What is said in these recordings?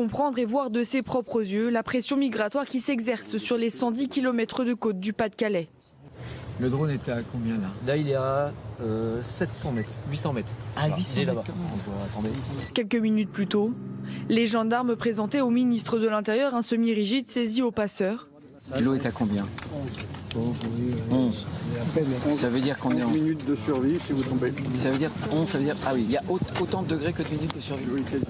comprendre et voir de ses propres yeux la pression migratoire qui s'exerce sur les 110 km de côte du Pas-de-Calais. Le drone était à combien là? Là, il est à 700 mètres, 800 mètres. Ah, 800 mètres là-bas. Attendez. Quelques minutes plus tôt, les gendarmes présentaient au ministre de l'Intérieur un semi-rigide saisi aux passeurs. L'eau est à combien? 11. Ça veut dire qu'on est en minutes de survie si vous tombez. Ça veut dire 11, ça veut dire ah oui, il y a autant de degrés que de minutes de survie. Oui, quasi.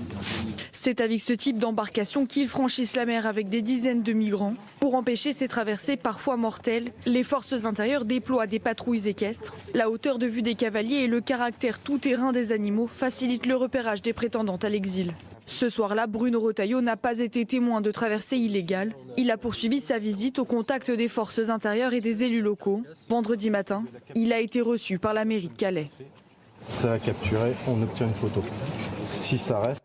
C'est avec ce type d'embarcation qu'ils franchissent la mer avec des dizaines de migrants. Pour empêcher ces traversées parfois mortelles, les forces intérieures déploient des patrouilles équestres. La hauteur de vue des cavaliers et le caractère tout-terrain des animaux facilitent le repérage des prétendantes à l'exil. Ce soir-là, Bruno Retailleau n'a pas été témoin de traversées illégales. Il a poursuivi sa visite au contact des forces intérieures et des élus locaux. Vendredi matin, il a été reçu par la mairie de Calais. Ça a capturé, on obtient une photo. Si ça reste.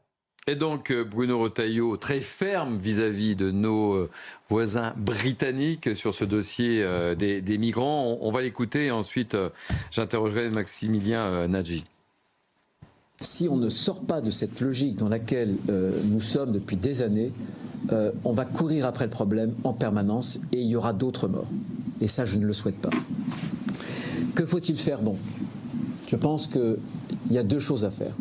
Et donc Bruno Retailleau, très ferme vis-à-vis de nos voisins britanniques sur ce dossier des migrants. On va l'écouter et ensuite j'interrogerai Maximilien Nadji. Si on ne sort pas de cette logique dans laquelle nous sommes depuis des années, on va courir après le problème en permanence et il y aura d'autres morts. Et ça, je ne le souhaite pas. Que faut-il faire donc? Je pense qu'il y a deux choses à faire.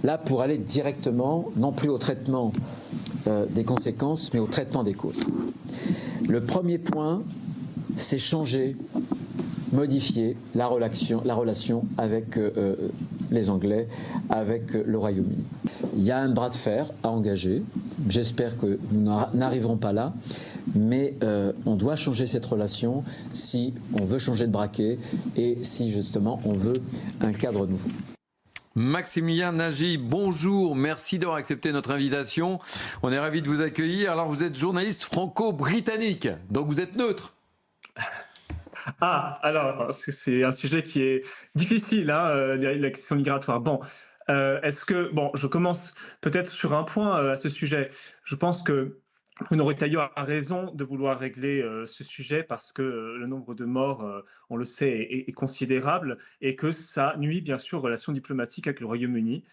Là, pour aller directement, non plus au traitement des conséquences, mais au traitement des causes. Le premier point, c'est changer, modifier la relation avec les Anglais, avec le Royaume-Uni. Il y a un bras de fer à engager. J'espère que nous n'arriverons pas là, mais on doit changer cette relation si on veut changer de braquet et si justement on veut un cadre nouveau. Maximilien Nadji, bonjour, merci d'avoir accepté notre invitation. On est ravis de vous accueillir. Alors vous êtes journaliste franco-britannique, donc vous êtes neutre. Ah, alors, c'est un sujet qui est difficile, hein, la question migratoire. Bon, je commence peut-être sur un point à ce sujet. Je pense que Bruno Retailleau a raison de vouloir régler ce sujet parce que le nombre de morts, on le sait, est considérable et que ça nuit bien sûr aux relations diplomatiques avec le Royaume-Uni,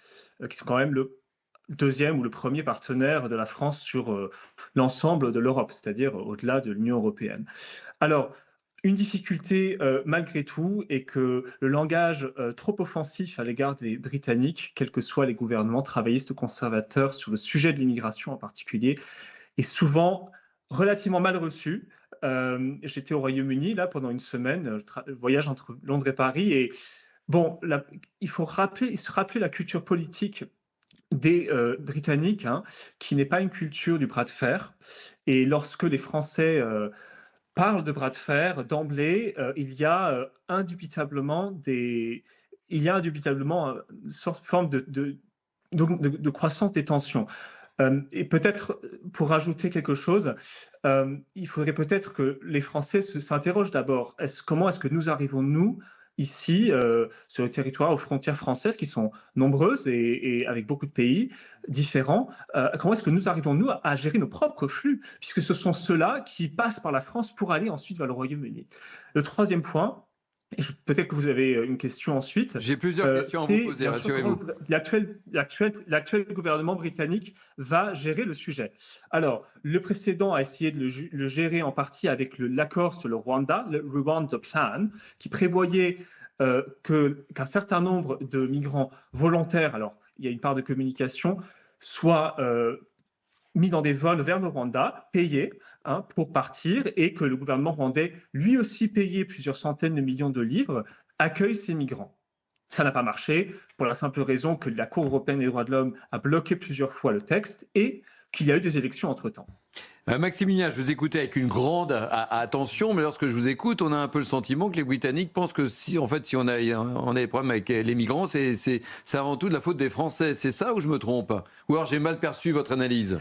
qui sont quand même le deuxième ou le premier partenaire de la France sur l'ensemble de l'Europe, c'est-à-dire au-delà de l'Union européenne. Alors, une difficulté malgré tout est que le langage trop offensif à l'égard des Britanniques, quels que soient les gouvernements travaillistes ou conservateurs sur le sujet de l'immigration en particulier, est souvent relativement mal reçu. J'étais au Royaume-Uni là pendant une semaine, voyage entre Londres et Paris, et bon, il faut se rappeler la culture politique des Britanniques, hein, qui n'est pas une culture du bras de fer. Et lorsque les Français parlent de bras de fer, d'emblée, il y a indubitablement une forme de croissance des tensions. Et peut-être, pour rajouter quelque chose, il faudrait peut-être que les Français s'interrogent d'abord. Comment est-ce que nous arrivons, nous, ici, sur le territoire, aux frontières françaises, qui sont nombreuses et avec beaucoup de pays différents, comment est-ce que nous arrivons, nous, à gérer nos propres flux, puisque ce sont ceux-là qui passent par la France pour aller ensuite vers le Royaume-Uni. Le troisième point, et peut-être que vous avez une question ensuite. J'ai plusieurs questions à vous poser, rassurez-vous. L'actuel gouvernement britannique va gérer le sujet. Alors, le précédent a essayé de le gérer en partie avec l'accord sur le Rwanda, le Rwanda Plan, qui prévoyait qu'un certain nombre de migrants volontaires, alors il y a une part de communication, soient mis dans des vols vers le Rwanda, payés pour partir, et que le gouvernement rwandais, lui aussi payé plusieurs centaines de millions de livres, accueille ces migrants. Ça n'a pas marché, pour la simple raison que la Cour européenne des droits de l'homme a bloqué plusieurs fois le texte et qu'il y a eu des élections entre-temps. Maximilien, je vous écoutais avec une grande attention, mais lorsque je vous écoute, on a un peu le sentiment que les Britanniques pensent que si on a des problèmes avec les migrants, c'est avant tout de la faute des Français. C'est ça ou je me trompe? Ou alors j'ai mal perçu votre analyse?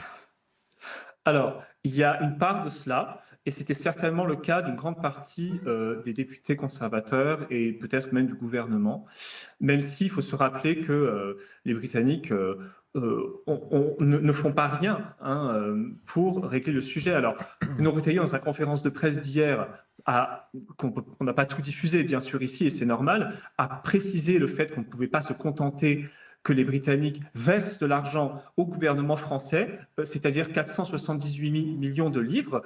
Alors, il y a une part de cela, et c'était certainement le cas d'une grande partie des députés conservateurs et peut-être même du gouvernement, même s'il faut se rappeler que les Britanniques ne font pas rien pour régler le sujet. Alors, Bruno Retailleau, dans sa conférence de presse d'hier, qu'on n'a pas tout diffusé, bien sûr, ici, et c'est normal, a précisé le fait qu'on ne pouvait pas se contenter que les Britanniques versent de l'argent au gouvernement français, c'est-à-dire 478 millions de livres,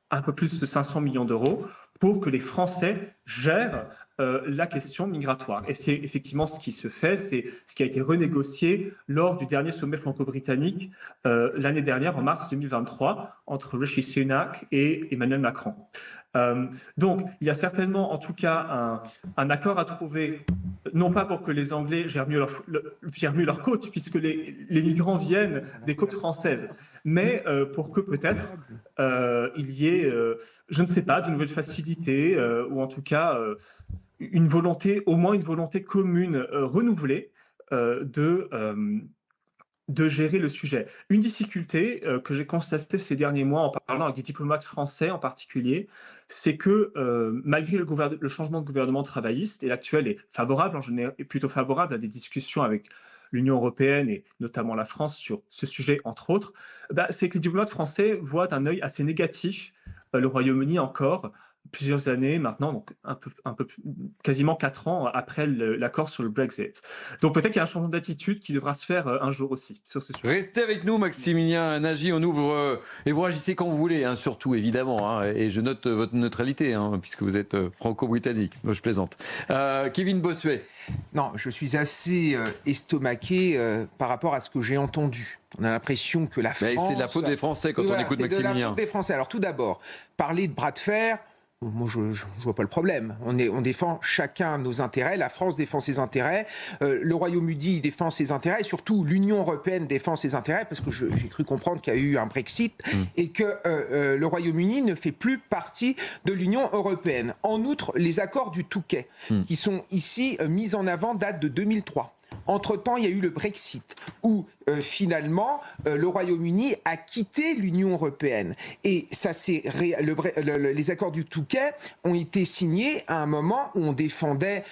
un peu plus de 500 millions d'euros, pour que les Français gèrent la question migratoire. Et c'est effectivement ce qui se fait, c'est ce qui a été renégocié lors du dernier sommet franco-britannique l'année dernière, en mars 2023, entre Rishi Sunak et Emmanuel Macron. Donc, il y a certainement, en tout cas, un accord à trouver, non pas pour que les Anglais gèrent mieux leur côte, puisque les migrants viennent des côtes françaises, mais pour que peut-être il y ait, je ne sais pas, de nouvelles facilités, ou en tout cas une volonté, au moins une volonté commune renouvelée de gérer le sujet. Une difficulté que j'ai constatée ces derniers mois en parlant avec des diplomates français en particulier, c'est que malgré le changement de gouvernement travailliste, et l'actuel est favorable, est plutôt favorable à des discussions avec l'Union européenne et notamment la France sur ce sujet, entre autres, c'est que les diplomates français voient d'un œil assez négatif le Royaume-Uni encore plusieurs années maintenant, donc quasiment 4 ans après l'accord sur le Brexit. Donc peut-être qu'il y a un changement d'attitude qui devra se faire un jour aussi sur ce sujet. Restez avec nous, Maximilien Nagy, on ouvre et vous réagissez quand vous voulez, hein, surtout évidemment, hein, et je note votre neutralité, hein, puisque vous êtes franco-britannique. Moi, je plaisante. Kevin Bossuet. Non, je suis assez estomaqué par rapport à ce que j'ai entendu. On a l'impression que la France... Mais c'est de la faute des Français quand on écoute Maximilien. C'est de la faute des Français. Alors tout d'abord, parler de bras de fer, moi je vois pas le problème. On défend chacun nos intérêts, la France défend ses intérêts, le Royaume-Uni défend ses intérêts, et surtout l'Union européenne défend ses intérêts, parce que j'ai cru comprendre qu'il y a eu un Brexit et que le Royaume-Uni ne fait plus partie de l'Union européenne. En outre, les accords du Touquet, qui sont ici mis en avant, datent de 2003. Entre-temps, il y a eu le Brexit, où finalement, le Royaume-Uni a quitté l'Union européenne. Et ça, les accords du Touquet ont été signés à un moment où on défendait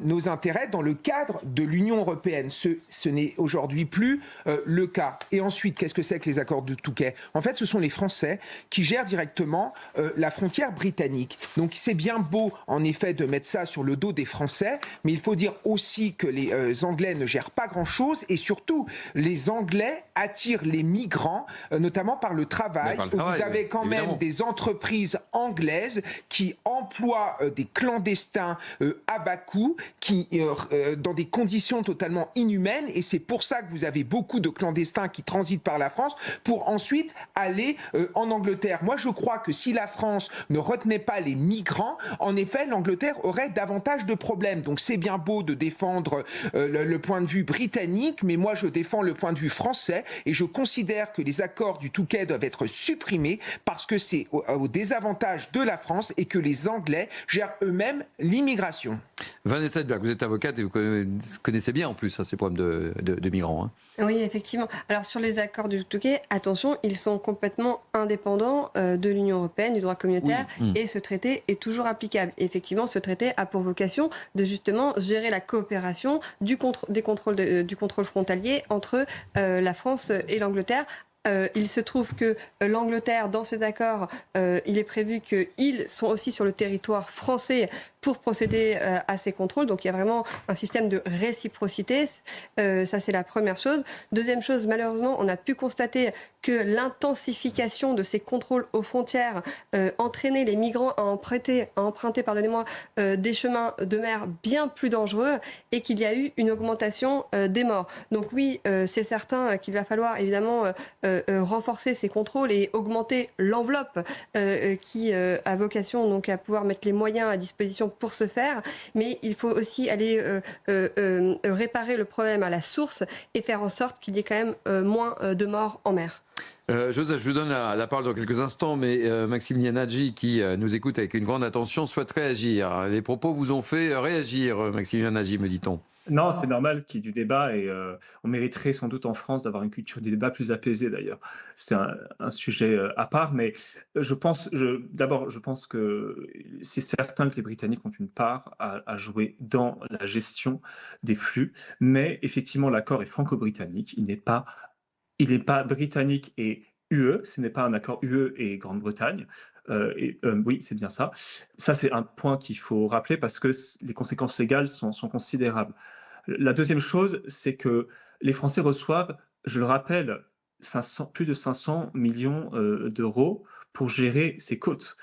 nos intérêts dans le cadre de l'Union européenne. Ce n'est aujourd'hui plus le cas. Et ensuite, qu'est-ce que c'est que les accords du Touquet ? En fait, ce sont les Français qui gèrent directement la frontière britannique. Donc c'est bien beau, en effet, de mettre ça sur le dos des Français, mais il faut dire aussi que les Anglais ne gèrent pas grand-chose, et surtout, les Anglais attirent les migrants, notamment par le travail. Vous avez quand même des entreprises anglaises qui emploient des clandestins à bas coût, dans des conditions totalement inhumaines, et c'est pour ça que vous avez beaucoup de clandestins qui transitent par la France pour ensuite aller en Angleterre. Moi, je crois que si la France ne retenait pas les migrants, en effet, l'Angleterre aurait davantage de problèmes. Donc c'est bien beau de défendre le point de vue britannique, mais moi je défends le point de vue français, et je considère que les accords du Touquet doivent être supprimés parce que c'est au désavantage de la France et que les Anglais gèrent eux-mêmes l'immigration. Vanessa Edberg, vous êtes avocate et vous connaissez bien en plus ces problèmes de migrants. Hein. Oui, effectivement. Alors sur les accords du Touquet, attention, ils sont complètement indépendants de l'Union européenne, du droit communautaire, et ce traité est toujours applicable. Et effectivement, ce traité a pour vocation de justement gérer la coopération du contrôle frontalier entre la France et l'Angleterre. Il se trouve que l'Angleterre, dans ces accords, il est prévu qu'ils sont aussi sur le territoire français pour procéder à ces contrôles. Donc il y a vraiment un système de réciprocité. Ça, c'est la première chose. Deuxième chose, malheureusement, on a pu constater que l'intensification de ces contrôles aux frontières entraînait les migrants à emprunter des chemins de mer bien plus dangereux, et qu'il y a eu une augmentation des morts. Donc oui, c'est certain qu'il va falloir évidemment renforcer ces contrôles et augmenter l'enveloppe qui a vocation donc à pouvoir mettre les moyens à disposition pour ce faire, mais il faut aussi aller réparer le problème à la source et faire en sorte qu'il y ait quand même moins de morts en mer. Joseph, je vous donne la parole dans quelques instants, mais Maximilien Nagy, qui nous écoute avec une grande attention, souhaite réagir. Les propos vous ont fait réagir, Maximilien Nagy, me dit-on. Non, c'est normal qu'il y ait du débat, et on mériterait sans doute en France d'avoir une culture du débat plus apaisée d'ailleurs. C'est un sujet à part, mais je pense que c'est certain que les Britanniques ont une part à jouer dans la gestion des flux, mais effectivement l'accord est franco-britannique, il n'est pas britannique et UE, ce n'est pas un accord UE et Grande-Bretagne. Oui, c'est bien ça. Ça, c'est un point qu'il faut rappeler parce que les conséquences légales sont considérables. La deuxième chose, c'est que les Français reçoivent, je le rappelle, plus de 500 millions d'euros pour gérer ces côtes.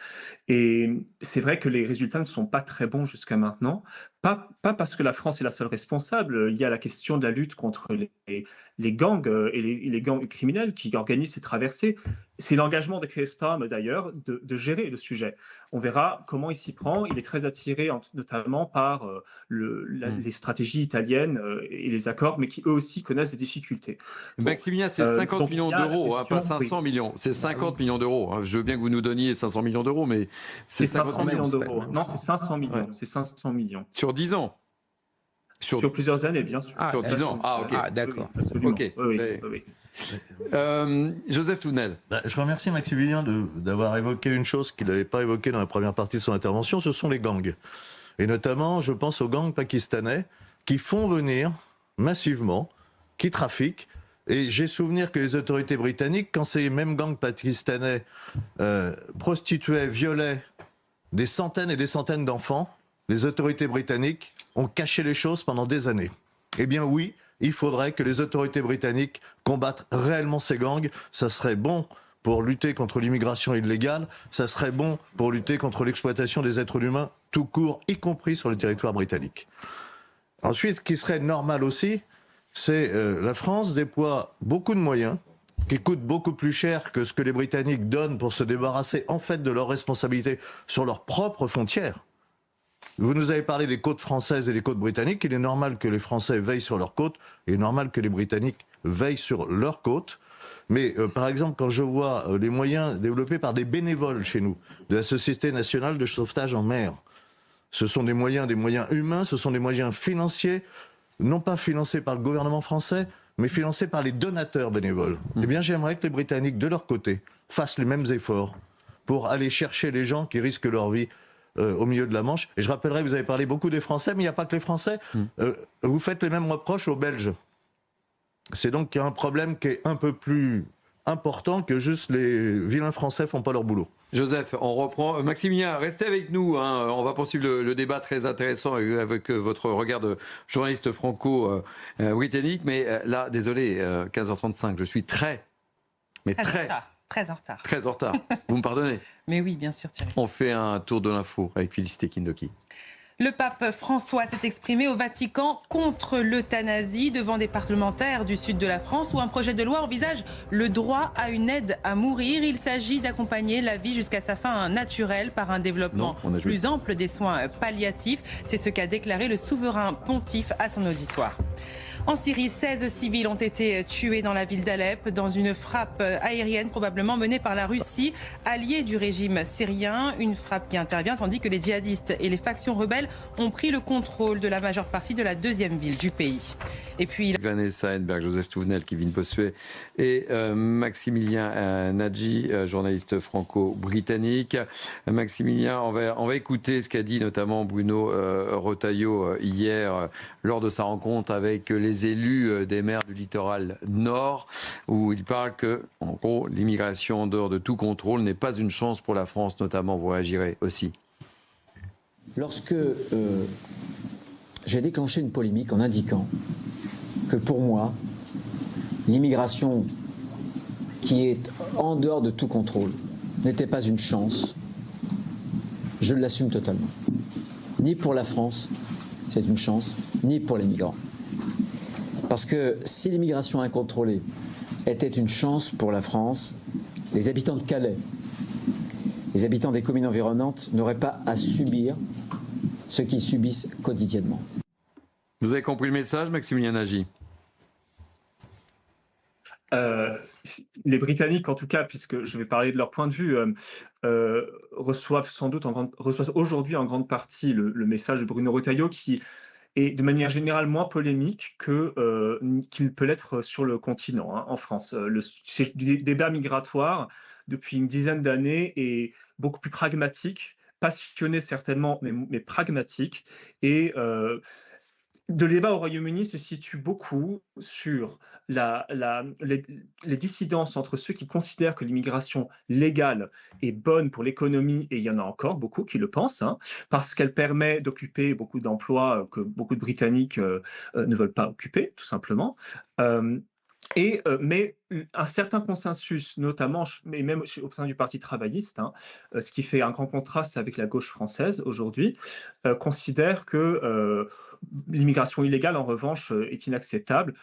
Et c'est vrai que les résultats ne sont pas très bons jusqu'à maintenant, pas parce que la France est la seule responsable. Il y a la question de la lutte contre les gangs et les gangs criminels qui organisent ces traversées. C'est l'engagement de Keir Starmer d'ailleurs de gérer le sujet. On verra comment il s'y prend. Il est très attiré notamment par les stratégies italiennes et les accords, mais qui eux aussi connaissent des difficultés. Maximilien, c'est 50 millions d'euros, pas 500 millions. C'est 50 millions d'euros. Je veux bien que vous nous donniez 500 millions d'euros, mais c'est 500 millions d'euros. Non, c'est 500 millions. Ouais. C'est 500 millions. Sur 10 ans. Sur plusieurs années, bien sûr. Sur 10 ans. Ah, ok. Ah, d'accord. Absolument. Ok. Oui. Joseph Tounel. Je remercie Maximilien d'avoir évoqué une chose qu'il n'avait pas évoquée dans la première partie de son intervention, ce sont les gangs. Et notamment, je pense aux gangs pakistanais qui font venir massivement, qui trafiquent. Et j'ai souvenir que les autorités britanniques, quand ces mêmes gangs pakistanais prostituaient, violaient des centaines et des centaines d'enfants, les autorités britanniques ont caché les choses pendant des années. Eh bien oui, il faudrait que les autorités britanniques combattent réellement ces gangs. Ça serait bon pour lutter contre l'immigration illégale, ça serait bon pour lutter contre l'exploitation des êtres humains tout court, y compris sur le territoire britannique. Ensuite, ce qui serait normal aussi, c'est la France déploie beaucoup de moyens qui coûtent beaucoup plus cher que ce que les Britanniques donnent pour se débarrasser en fait de leurs responsabilités sur leurs propres frontières. Vous nous avez parlé des côtes françaises et des côtes britanniques. Il est normal que les Français veillent sur leurs côtes et il est normal que les Britanniques veillent sur leurs côtes. Mais par exemple, quand je vois les moyens développés par des bénévoles chez nous, de la Société nationale de sauvetage en mer, ce sont des moyens humains, ce sont des moyens financiers, non pas financés par le gouvernement français, mais financés par les donateurs bénévoles. Eh bien, j'aimerais que les Britanniques, de leur côté, fassent les mêmes efforts pour aller chercher les gens qui risquent leur vie au milieu de la Manche. Et je rappellerai, vous avez parlé beaucoup des Français, mais il n'y a pas que les Français. Vous faites les mêmes reproches aux Belges. C'est donc qu'il y a un problème qui est un peu plus important que juste les vilains Français font pas leur boulot. Joseph, on reprend. Maximilien, restez avec nous. On va poursuivre le débat très intéressant avec votre regard de journaliste franco-britannique. Mais là, désolé, 15h35, je suis très en retard. Vous me pardonnez? Mais oui, bien sûr, Thierry. On fait un tour de l'info avec Félicité Kindoki. Le pape François s'est exprimé au Vatican contre l'euthanasie devant des parlementaires du sud de la France où un projet de loi envisage le droit à une aide à mourir. Il s'agit d'accompagner la vie jusqu'à sa fin naturelle par un développement plus ample des soins palliatifs. C'est ce qu'a déclaré le souverain pontife à son auditoire. En Syrie, 16 civils ont été tués dans la ville d'Alep dans une frappe aérienne probablement menée par la Russie, alliée du régime syrien. Une frappe qui intervient tandis que les djihadistes et les factions rebelles ont pris le contrôle de la majeure partie de la deuxième ville du pays. Et puis Vanessa Henberg, Joseph Touvenel, Kevin Bossuet et Maximilien Nadji, journaliste franco-britannique. Maximilien, on va écouter ce qu'a dit notamment Bruno Retailleau hier lors de sa rencontre avec les élus des maires du littoral nord, où il parle que, en gros, l'immigration en dehors de tout contrôle n'est pas une chance pour la France, notamment. Vous réagirez aussi. Lorsque j'ai déclenché une polémique en indiquant que pour moi, l'immigration qui est en dehors de tout contrôle n'était pas une chance, je l'assume totalement. Ni pour la France, c'est une chance, ni pour les migrants. Parce que si l'immigration incontrôlée était une chance pour la France, les habitants de Calais, les habitants des communes environnantes n'auraient pas à subir ce qu'ils subissent quotidiennement. Vous avez compris le message, Maximilien Nadji? Les Britanniques, en tout cas, puisque je vais parler de leur point de vue, reçoivent aujourd'hui en grande partie le message de Bruno Retailleau qui est de manière générale moins polémique qu'il peut l'être sur le continent, en France. Le débat migratoire, depuis une dizaine d'années, est beaucoup plus pragmatique, passionné certainement, mais pragmatique, et le débat au Royaume-Uni se situe beaucoup sur les dissidences entre ceux qui considèrent que l'immigration légale est bonne pour l'économie, et il y en a encore beaucoup qui le pensent, hein, parce qu'elle permet d'occuper beaucoup d'emplois que beaucoup de Britanniques ne veulent pas occuper, tout simplement. Mais un certain consensus, notamment, mais même au sein du Parti travailliste, hein, ce qui fait un grand contraste avec la gauche française aujourd'hui, considère que l'immigration illégale, en revanche, est inacceptable.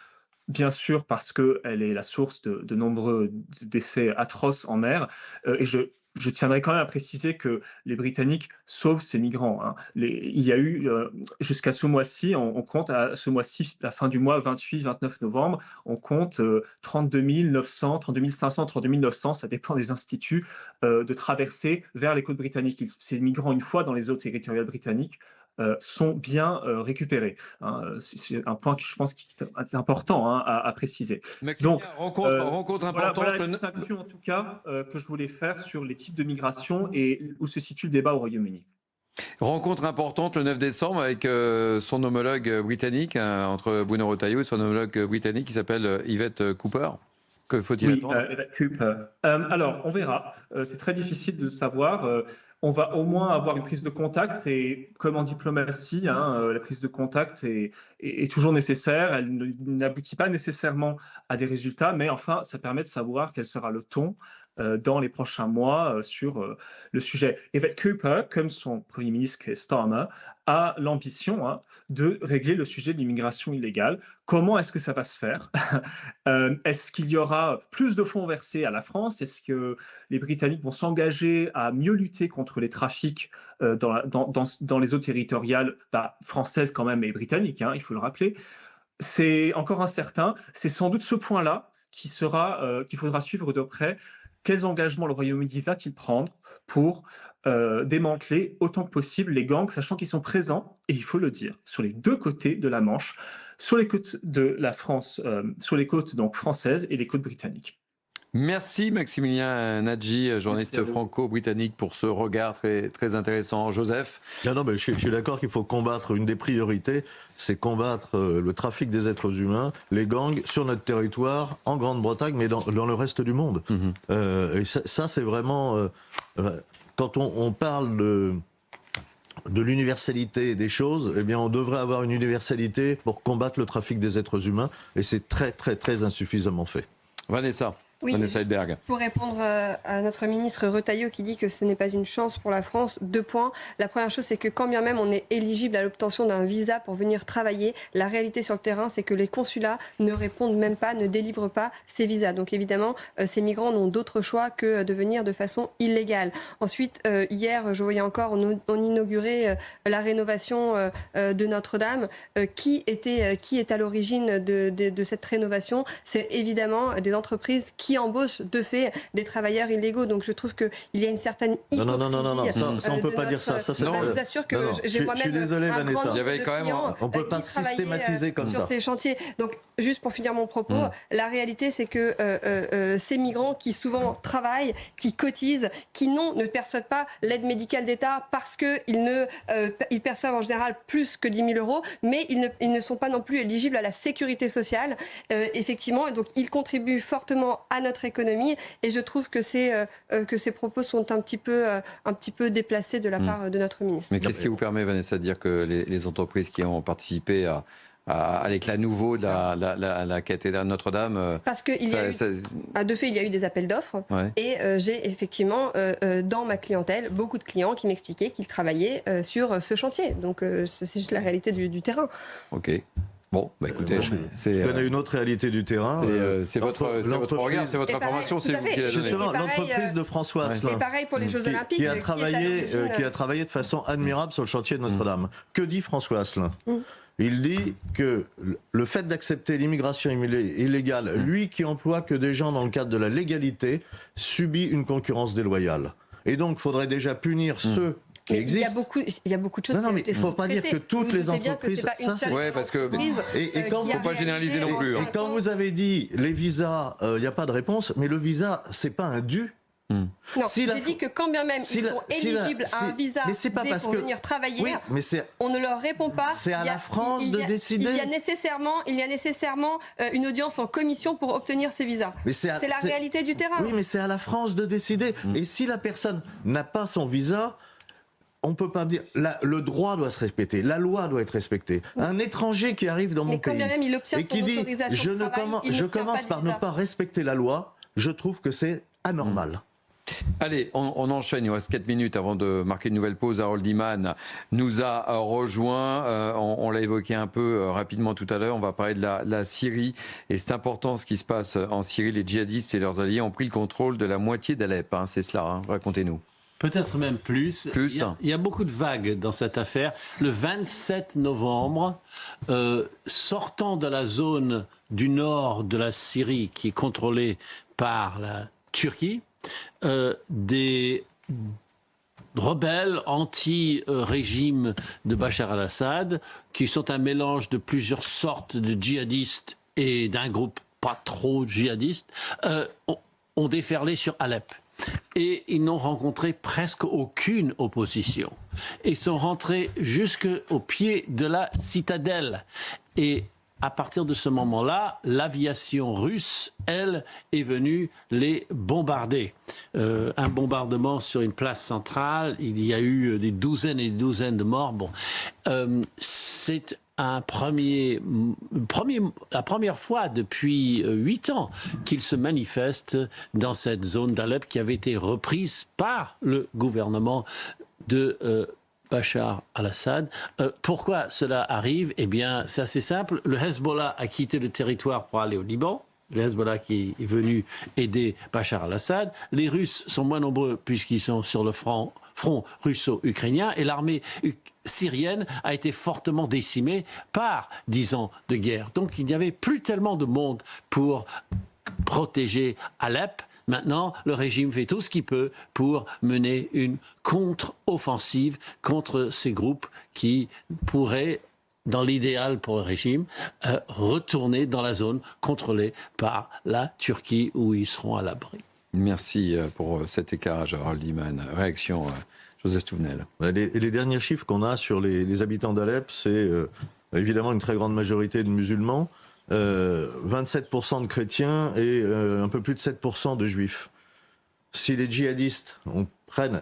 Bien sûr, parce qu'elle est la source de nombreux décès atroces en mer. Et je tiendrai quand même à préciser que les Britanniques sauvent ces migrants, hein. Il y a eu, jusqu'à ce mois-ci, on compte à ce mois-ci, la fin du mois, 28-29 novembre, on compte 32 900, 32 500, 32 900, ça dépend des instituts, de traversées vers les côtes britanniques. Ces migrants, une fois dans les eaux territoriales britanniques, sont bien récupérés. Hein. C'est un point qui, je pense, qui est important, hein, à préciser. Donc, rencontre importante. Voilà la distinction, en tout cas, que je voulais faire sur les types de migration et où se situe le débat au Royaume-Uni. Rencontre importante le 9 décembre avec son homologue britannique, hein, entre Bruno Retailleau et son homologue britannique qui s'appelle Yvette Cooper. Que faut-il attendre? Yvette Cooper. Alors, on verra. C'est très difficile de savoir. On va au moins avoir une prise de contact, et comme en diplomatie, hein, la prise de contact est toujours nécessaire. Elle n'aboutit pas nécessairement à des résultats, mais enfin, ça permet de savoir quel sera le ton dans les prochains mois sur le sujet. Yvette Cooper, comme son Premier ministre Keir Starmer, a l'ambition, hein, de régler le sujet de l'immigration illégale. Comment est-ce que ça va se faire? Est-ce qu'il y aura plus de fonds versés à la France? Est-ce que les Britanniques vont s'engager à mieux lutter contre les trafics dans les eaux territoriales françaises quand même et britanniques, hein, il faut le rappeler? C'est encore incertain. C'est sans doute ce point-là qu'il faudra suivre de près. Quels engagements le Royaume-Uni va-t-il prendre pour démanteler autant que possible les gangs, sachant qu'ils sont présents, et il faut le dire, sur les deux côtés de la Manche, sur les côtes de la France, sur les côtes donc françaises et les côtes britanniques. Merci Maximilien Nadji, journaliste franco-britannique, pour ce regard très, très intéressant. Joseph? Non, mais je suis d'accord qu'il faut combattre, une des priorités, c'est combattre le trafic des êtres humains, les gangs, sur notre territoire, en Grande-Bretagne, mais dans le reste du monde. Et ça c'est vraiment... quand on parle de l'universalité des choses, eh bien on devrait avoir une universalité pour combattre le trafic des êtres humains, et c'est très, très, très insuffisamment fait. Vanessa? Oui, Edberg. Pour répondre à notre ministre Retailleau qui dit que ce n'est pas une chance pour la France, 2 points. La première chose, c'est que quand bien même on est éligible à l'obtention d'un visa pour venir travailler, la réalité sur le terrain, c'est que les consulats ne répondent même pas, ne délivrent pas ces visas. Donc évidemment, ces migrants n'ont d'autre choix que de venir de façon illégale. Ensuite, hier, je voyais encore, on inaugurait la rénovation de Notre-Dame. Qui est à l'origine de cette rénovation? C'est évidemment des entreprises qui embauchent de fait des travailleurs illégaux. Donc je trouve qu'il y a une certaine hypocrisie. Non, ça on peut pas dire ça. Je vous assure que j'ai moi-même. Je suis désolé, Vanessa. Il y avait quand même. On peut pas systématiser comme ça sur ces chantiers. Donc juste pour finir mon propos, la réalité c'est que ces migrants qui souvent travaillent, qui cotisent, qui ne perçoivent pas l'aide médicale d'État parce qu'ils ils perçoivent en général plus que 10 000 euros, mais ils ne sont pas non plus éligibles à la sécurité sociale. Effectivement, et donc ils contribuent fortement à notre économie, et je trouve que ces propos sont un petit peu déplacés de la part de notre ministre. Mais qu'est-ce qui vous permet, Vanessa, de dire que les entreprises qui ont participé à l'éclat nouveau de la cathédrale Notre-Dame... Parce qu'il y a de fait, il y a eu des appels d'offres, et j'ai effectivement, dans ma clientèle, beaucoup de clients qui m'expliquaient qu'ils travaillaient sur ce chantier. Donc c'est juste la réalité du terrain. Ok. Bon, écoutez, je connais une autre réalité du terrain. C'est votre regard, c'est votre information, c'est vous qui la donnez. Justement, l'entreprise de François Asselin, pareil pour les Jeux Olympiques, qui a travaillé de façon admirable sur le chantier de Notre-Dame. Que dit François Asselin? Il dit que le fait d'accepter l'immigration illégale, lui qui emploie que des gens dans le cadre de la légalité, subit une concurrence déloyale. Et donc, il faudrait déjà punir ceux qui existent. Il y a beaucoup de choses. Non, mais il ne faut pas dire que toutes les entreprises. Parce que et quand il ne faut pas généraliser non plus. Et quand vous avez dit les visas, il n'y a pas de réponse, mais le visa, c'est pas un dû. Non, Si la- j'ai dit que quand bien même si ils la- sont si la- éligibles à un si- visa mais c'est pas D parce pour que- venir travailler, Oui, mais c'est on ne leur répond pas. C'est à Il y a- la France il y a- de décider. Il y a nécessairement une audience en commission pour obtenir ces visas. Mais C'est la réalité du terrain. Oui, mais c'est à la France de décider. Et si la personne n'a pas son visa, on peut pas dire. Le droit doit se respecter, la loi doit être respectée. Un étranger qui arrive dans mon Mais quand pays bien même il obtient et qui son dit autorisation de travail, il je n'obtient commence pas de par visa. ne pas respecter la loi, je trouve que c'est anormal. Allez, on enchaîne. Il nous reste 4 minutes avant de marquer une nouvelle pause. Harold Iman nous a rejoint. On l'a évoqué un peu rapidement tout à l'heure. On va parler de la Syrie. Et c'est important ce qui se passe en Syrie. Les djihadistes et leurs alliés ont pris le contrôle de la moitié d'Alep. C'est cela. Racontez-nous. Peut-être même plus. Il y a beaucoup de vagues dans cette affaire. Le 27 novembre, sortant de la zone du nord de la Syrie qui est contrôlée par la Turquie, des rebelles anti-régime de Bachar al-Assad, qui sont un mélange de plusieurs sortes de djihadistes et d'un groupe pas trop djihadiste, ont déferlé sur Alep. Et ils n'ont rencontré presque aucune opposition. Et sont rentrés jusqu'au pied de la citadelle. Et à partir de ce moment-là, l'aviation russe, elle, est venue les bombarder. Un bombardement sur une place centrale, il y a eu des douzaines et des douzaines de morts. Bon, c'est la première fois depuis 8 ans qu'il se manifeste dans cette zone d'Alep qui avait été reprise par le gouvernement de Bachar al-Assad. Pourquoi cela arrive? Eh bien, c'est assez simple. Le Hezbollah a quitté le territoire pour aller au Liban. Le Hezbollah qui est venu aider Bachar al-Assad. Les Russes sont moins nombreux puisqu'ils sont sur le front russo-ukrainien. Et l'armée syrienne a été fortement décimée par 10 ans de guerre. Donc il n'y avait plus tellement de monde pour protéger Alep. Maintenant, le régime fait tout ce qu'il peut pour mener une contre-offensive contre ces groupes qui pourraient, dans l'idéal pour le régime, retourner dans la zone contrôlée par la Turquie où ils seront à l'abri. Merci pour cet éclairage, Harold Iman. Réaction, Joseph Touvenel. Les derniers chiffres qu'on a sur les habitants d'Alep, c'est évidemment une très grande majorité de musulmans. 27% de chrétiens et un peu plus de 7% de juifs. Si les djihadistes prennent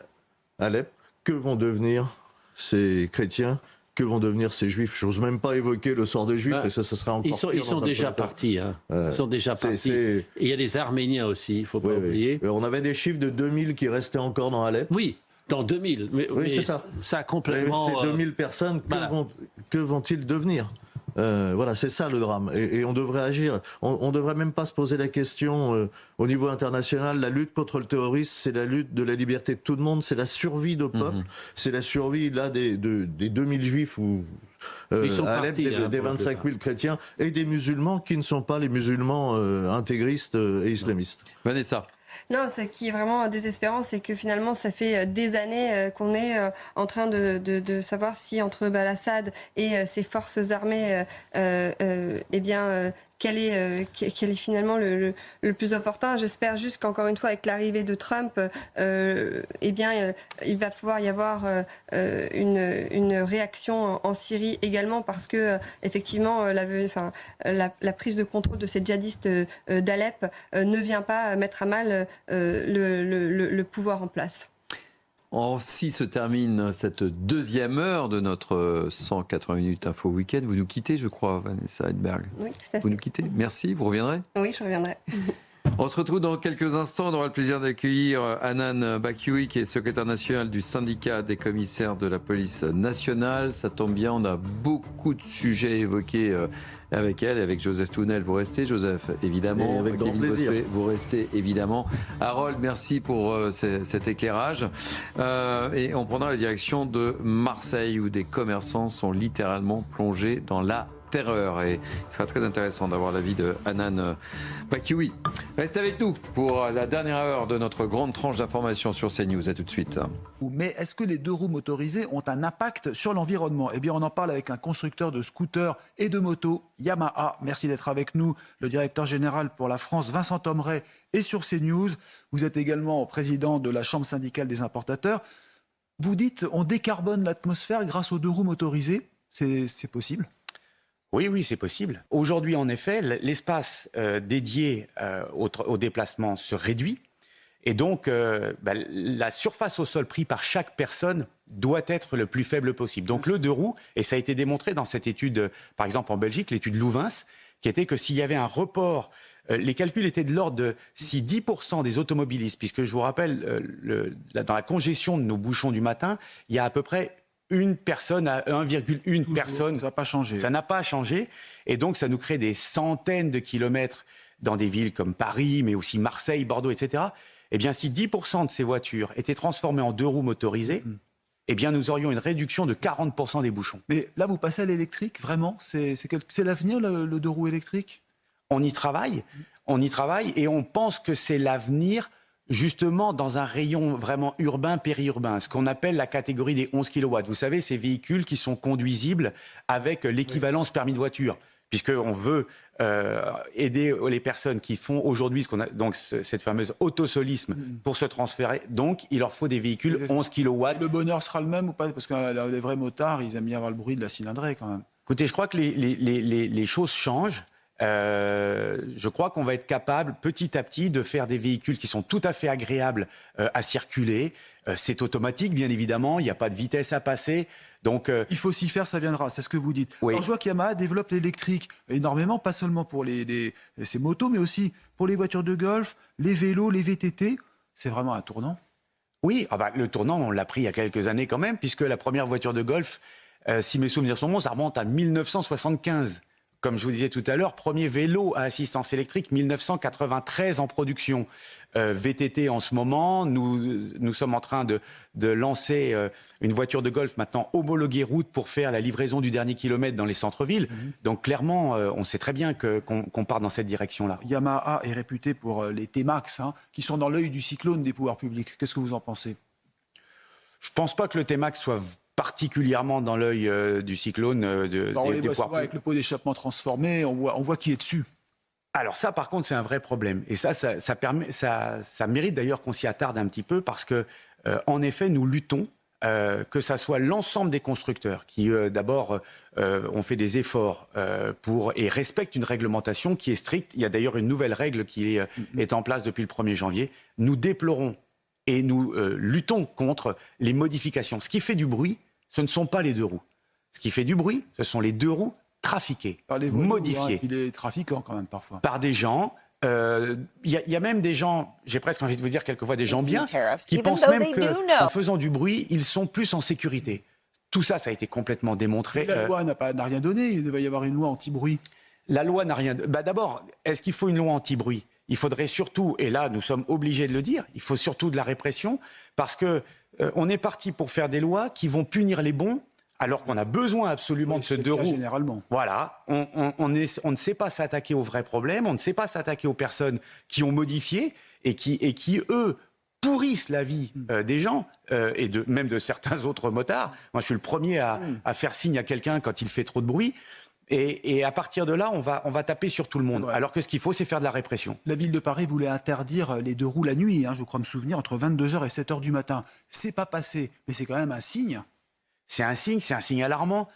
Alep, que vont devenir ces chrétiens? Que vont devenir ces juifs? J'ose même pas évoquer le sort des juifs, parce que ce serait encore pire. Ils sont déjà partis. Ils sont déjà partis. Et il y a des Arméniens aussi, il ne faut pas oublier. On avait des chiffres de 2000 qui restaient encore dans Alep. Oui, dans 2000. Mais c'est ça. Ça a complètement... Ces 2000 personnes, que vont-ils devenir? Voilà, c'est ça le drame. Et on devrait agir. On ne devrait même pas se poser la question au niveau international. La lutte contre le terrorisme, c'est la lutte de la liberté de tout le monde. C'est la survie de peuple. C'est la survie là, des 2000 juifs ou à Alep, des 25 000 chrétiens et des musulmans qui ne sont pas les musulmans intégristes et islamistes. Vanessa. Non, ce qui est vraiment désespérant, c'est que finalement, ça fait des années qu'on est en train de savoir si entre Al-Assad et ses forces armées, eh bien, quel est finalement le plus opportun. J'espère juste qu'encore une fois, avec l'arrivée de Trump, eh bien, il va pouvoir y avoir une réaction en Syrie également, parce que effectivement, la prise de contrôle de ces djihadistes d'Alep ne vient pas mettre à mal le pouvoir en place. Ainsi se termine cette deuxième heure de notre 180 minutes info week-end. Vous nous quittez, je crois, Vanessa Hedberg. Oui, tout à fait. Vous nous quittez. Merci, vous reviendrez? Oui, je reviendrai. On se retrouve dans quelques instants. On aura le plaisir d'accueillir Hanan Bakioui, qui est secrétaire national du syndicat des commissaires de la police nationale. Ça tombe bien, on a beaucoup de sujets évoqués avec elle et avec Joseph Touvenel. Vous restez, Joseph, évidemment. Et avec grand plaisir. Bossuet, vous restez, évidemment. Harold, merci pour cet éclairage. Et on prendra la direction de Marseille, où des commerçants sont littéralement plongés dans la terreur. Et il sera très intéressant d'avoir l'avis de Hanan Bakioui. Restez avec nous pour la dernière heure de notre grande tranche d'information sur CNews. À tout de suite. Mais est-ce que les deux roues motorisées ont un impact sur l'environnement? Eh bien, on en parle avec un constructeur de scooters et de motos, Yamaha. Merci d'être avec nous, le directeur général pour la France, Vincent Thomeray, et sur CNews. Vous êtes également président de la Chambre syndicale des importateurs. Vous dites on décarbone l'atmosphère grâce aux deux roues motorisées. C'est possible? Oui, c'est possible. Aujourd'hui, en effet, l'espace dédié au déplacement se réduit. Et donc, la surface au sol prise par chaque personne doit être le plus faible possible. Donc, le deux roues, et ça a été démontré dans cette étude, par exemple en Belgique, l'étude Louvens, qui était que s'il y avait un report, les calculs étaient de l'ordre de si 10% des automobilistes, puisque je vous rappelle, dans la congestion de nos bouchons du matin, il y a à peu près une personne à 1,1 personne. Ça n'a pas changé. Ça n'a pas changé. Et donc, ça nous crée des centaines de kilomètres dans des villes comme Paris, mais aussi Marseille, Bordeaux, etc. Eh bien, si 10% de ces voitures étaient transformées en deux roues motorisées, eh bien, nous aurions une réduction de 40% des bouchons. Mais là, vous passez à l'électrique, vraiment? C'est l'avenir, le deux roues électriques? On y travaille, et on pense que c'est l'avenir, justement, dans un rayon vraiment urbain, périurbain, ce qu'on appelle la catégorie des 11 kW. Vous savez, ces véhicules qui sont conduisibles avec l'équivalence permis de voiture, puisqu'on veut aider les personnes qui font aujourd'hui donc cette fameuse autosolisme pour se transférer. Donc, il leur faut des véhicules 11 kW. Le bonheur sera le même ou pas? Parce que les vrais motards, ils aiment bien avoir le bruit de la cylindrée quand même. Écoutez, je crois que les choses changent. Je crois qu'on va être capable petit à petit de faire des véhicules qui sont tout à fait agréables à circuler. C'est automatique, bien évidemment, il n'y a pas de vitesse à passer. Donc, il faut s'y faire, ça viendra, c'est ce que vous dites. Oui. Alors, je vois qu'Yamaha développe l'électrique énormément, pas seulement pour ces motos, mais aussi pour les voitures de golf, les vélos, les VTT. C'est vraiment un tournant. Oui, le tournant, on l'a pris il y a quelques années quand même, puisque la première voiture de golf, si mes souvenirs sont bons, ça remonte à 1975. Comme je vous disais tout à l'heure, premier vélo à assistance électrique, 1993 en production. VTT en ce moment, nous sommes en train de lancer une voiture de golf maintenant homologuée route pour faire la livraison du dernier kilomètre dans les centres-villes. Donc clairement, on sait très bien qu'on part dans cette direction-là. Yamaha est réputé pour les T-Max, qui sont dans l'œil du cyclone des pouvoirs publics. Qu'est-ce que vous en pensez? Je ne pense pas que le T-Max soit particulièrement dans l'œil du cyclone on les voit souvent avec le pot d'échappement transformé, on voit qui est dessus. Alors ça, par contre, c'est un vrai problème. Et ça mérite d'ailleurs qu'on s'y attarde un petit peu parce que, en effet, nous luttons, que ça soit l'ensemble des constructeurs qui, d'abord, ont fait des efforts et respectent une réglementation qui est stricte. Il y a d'ailleurs une nouvelle règle qui est en place depuis le 1er janvier. Nous déplorons et nous luttons contre les modifications. Ce qui fait du bruit, ce ne sont pas les deux roues. Ce qui fait du bruit, ce sont les deux roues trafiquées, modifiées. Et les trafiquants quand même parfois. Par des gens. Il y a même des gens, j'ai presque envie de vous dire quelquefois des gens bien, qui pensent même qu'en faisant du bruit, ils sont plus en sécurité. Tout ça, ça a été complètement démontré. La loi n'a rien donné, il devait y avoir une loi anti-bruit. La loi n'a rien... D'abord, est-ce qu'il faut une loi anti-bruit? Il faudrait surtout, et là nous sommes obligés de le dire, il faut surtout de la répression, parce que on est parti pour faire des lois qui vont punir les bons, alors qu'on a besoin absolument de ce deux roues. Généralement. Voilà, on ne sait pas s'attaquer aux vrais problèmes, on ne sait pas s'attaquer aux personnes qui ont modifié et qui eux, pourrissent la vie des gens et même de certains autres motards. Moi, je suis le premier à faire signe à quelqu'un quand il fait trop de bruit. Et à partir de là, on va taper sur tout le monde. Ouais. Alors que ce qu'il faut, c'est faire de la répression. La ville de Paris voulait interdire les deux roues la nuit, je crois me souvenir, entre 22h et 7h du matin. C'est pas passé, mais c'est quand même un signe. C'est un signe alarmant.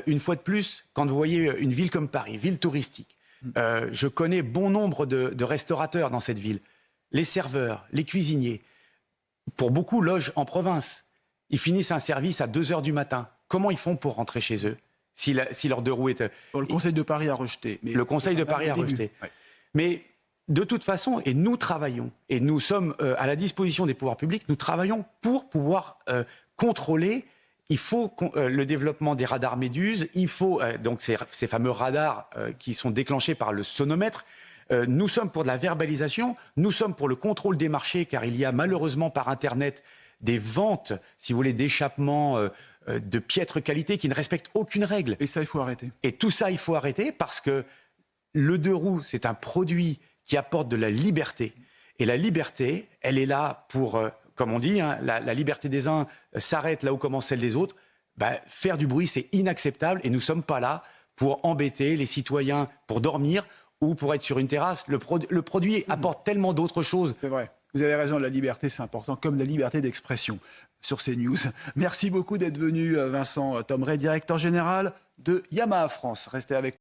Une fois de plus, quand vous voyez une ville comme Paris, ville touristique, je connais bon nombre de restaurateurs dans cette ville. Les serveurs, les cuisiniers, pour beaucoup logent en province. Ils finissent un service à 2h du matin. Comment ils font pour rentrer chez eux ? Si leur deux roues est... Le Conseil de Paris a rejeté. Le Conseil de Paris a rejeté. Ouais. Mais de toute façon, et nous travaillons, et nous sommes à la disposition des pouvoirs publics, nous travaillons pour pouvoir contrôler. Il faut le développement des radars Méduse, il faut donc ces fameux radars qui sont déclenchés par le sonomètre. Nous sommes pour de la verbalisation, nous sommes pour le contrôle des marchés, car il y a malheureusement par Internet des ventes, si vous voulez, d'échappements de piètre qualité qui ne respectent aucune règle. Et ça, il faut arrêter. Et tout ça, il faut arrêter parce que le deux roues, c'est un produit qui apporte de la liberté. Et la liberté, elle est là pour, comme on dit, hein, la liberté des uns s'arrête là où commence celle des autres. Faire du bruit, c'est inacceptable et nous ne sommes pas là pour embêter les citoyens, pour dormir ou pour être sur une terrasse. Le produit apporte tellement d'autres choses. C'est vrai. Vous avez raison, la liberté, c'est important, comme la liberté d'expression sur CNews. Merci beaucoup d'être venu, Vincent Thomeray, directeur général de Yamaha France. Restez avec nous.